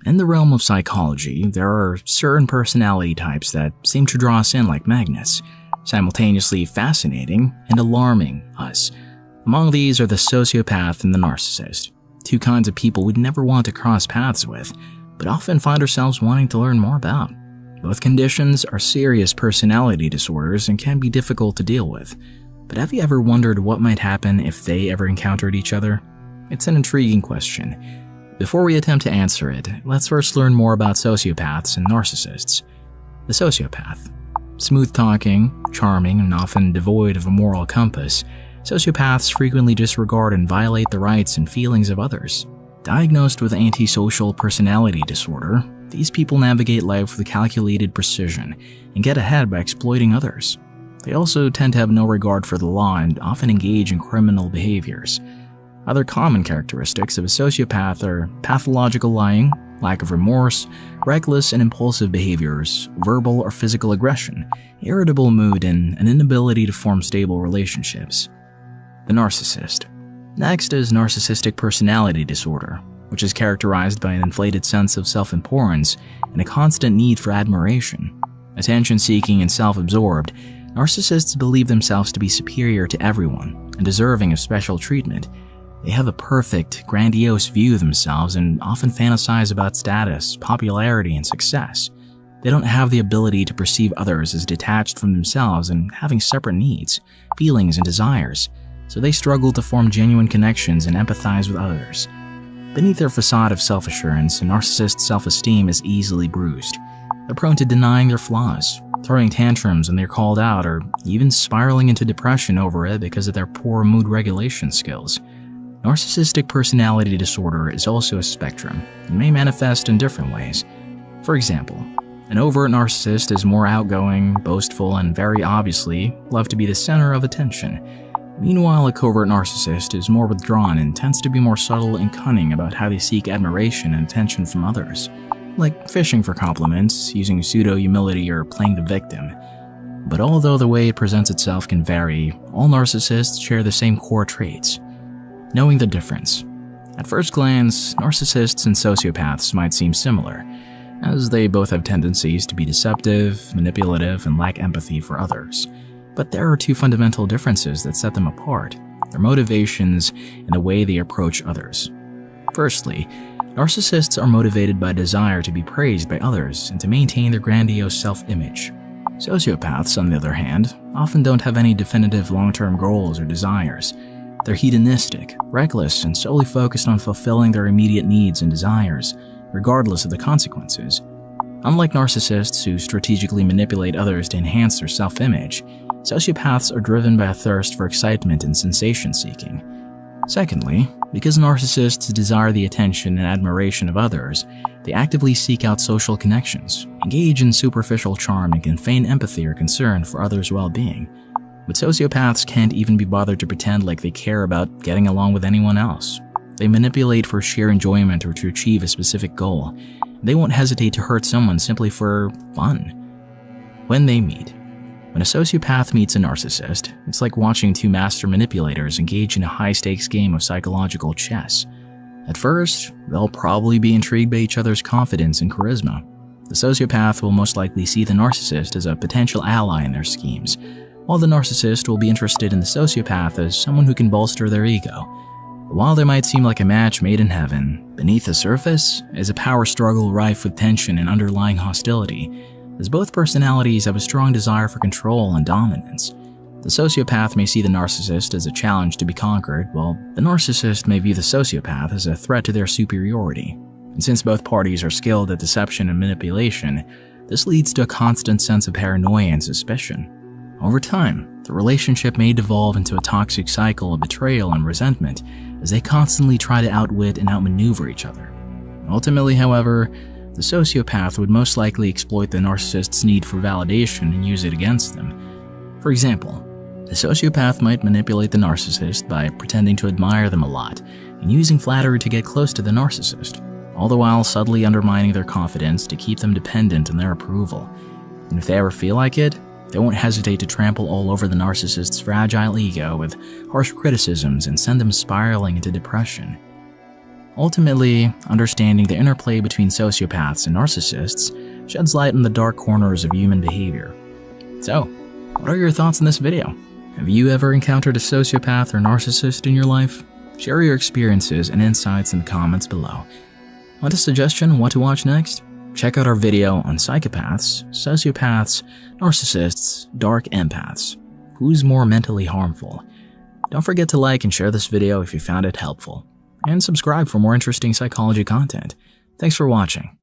In the realm of psychology, there are certain personality types that seem to draw us in like magnets, simultaneously fascinating and alarming us. Among these are the sociopath and the narcissist, two kinds of people we'd never want to cross paths with, but often find ourselves wanting to learn more about. Both conditions are serious personality disorders and can be difficult to deal with. But have you ever wondered what might happen if they ever encountered each other? It's an intriguing question. Before we attempt to answer it, let's first learn more about sociopaths and narcissists. The sociopath. Smooth-talking, charming, and often devoid of a moral compass, sociopaths frequently disregard and violate the rights and feelings of others. Diagnosed with antisocial personality disorder, these people navigate life with calculated precision and get ahead by exploiting others. They also tend to have no regard for the law and often engage in criminal behaviors. Other common characteristics of a sociopath are pathological lying, lack of remorse, reckless and impulsive behaviors, verbal or physical aggression, irritable mood, and an inability to form stable relationships. The narcissist. Next is narcissistic personality disorder, which is characterized by an inflated sense of self-importance and a constant need for admiration. Attention-seeking and self-absorbed, narcissists believe themselves to be superior to everyone and deserving of special treatment. They have a perfect, grandiose view of themselves and often fantasize about status, popularity, and success. They don't have the ability to perceive others as detached from themselves and having separate needs, feelings, and desires, so they struggle to form genuine connections and empathize with others. Beneath their facade of self-assurance, a narcissist's self-esteem is easily bruised. They're prone to denying their flaws, throwing tantrums when they're called out, or even spiraling into depression over it because of their poor mood regulation skills. Narcissistic personality disorder is also a spectrum and may manifest in different ways. For example, an overt narcissist is more outgoing, boastful, and very obviously love to be the center of attention. Meanwhile, a covert narcissist is more withdrawn and tends to be more subtle and cunning about how they seek admiration and attention from others, like fishing for compliments, using pseudo-humility, or playing the victim. But although the way it presents itself can vary, all narcissists share the same core traits. Knowing the difference. At first glance, narcissists and sociopaths might seem similar, as they both have tendencies to be deceptive, manipulative, and lack empathy for others. But there are two fundamental differences that set them apart: their motivations and the way they approach others. Firstly, narcissists are motivated by a desire to be praised by others and to maintain their grandiose self-image. Sociopaths, on the other hand, often don't have any definitive long-term goals or desires. They're hedonistic, reckless, and solely focused on fulfilling their immediate needs and desires, regardless of the consequences. Unlike narcissists who strategically manipulate others to enhance their self-image, sociopaths are driven by a thirst for excitement and sensation-seeking. Secondly, because narcissists desire the attention and admiration of others, they actively seek out social connections, engage in superficial charm, and can feign empathy or concern for others' well-being. But sociopaths can't even be bothered to pretend like they care about getting along with anyone else. They manipulate for sheer enjoyment or to achieve a specific goal. They won't hesitate to hurt someone simply for fun. When they meet. When a sociopath meets a narcissist, it's like watching two master manipulators engage in a high-stakes game of psychological chess. At first, they'll probably be intrigued by each other's confidence and charisma. The sociopath will most likely see the narcissist as a potential ally in their schemes, while the narcissist will be interested in the sociopath as someone who can bolster their ego. While they might seem like a match made in heaven, beneath the surface is a power struggle rife with tension and underlying hostility, as both personalities have a strong desire for control and dominance. The sociopath may see the narcissist as a challenge to be conquered, while the narcissist may view the sociopath as a threat to their superiority. And since both parties are skilled at deception and manipulation, this leads to a constant sense of paranoia and suspicion. Over time, the relationship may devolve into a toxic cycle of betrayal and resentment as they constantly try to outwit and outmaneuver each other. Ultimately, however, the sociopath would most likely exploit the narcissist's need for validation and use it against them. For example, the sociopath might manipulate the narcissist by pretending to admire them a lot and using flattery to get close to the narcissist, all the while subtly undermining their confidence to keep them dependent on their approval. And if they ever feel like it, they won't hesitate to trample all over the narcissist's fragile ego with harsh criticisms and send them spiraling into depression. Ultimately, understanding the interplay between sociopaths and narcissists sheds light on the dark corners of human behavior. So, what are your thoughts on this video? Have you ever encountered a sociopath or narcissist in your life? Share your experiences and insights in the comments below. Want a suggestion on what to watch next? Check out our video on psychopaths, sociopaths, narcissists, dark empaths. Who's more mentally harmful? Don't forget to like and share this video if you found it helpful. And subscribe for more interesting psychology content. Thanks for watching.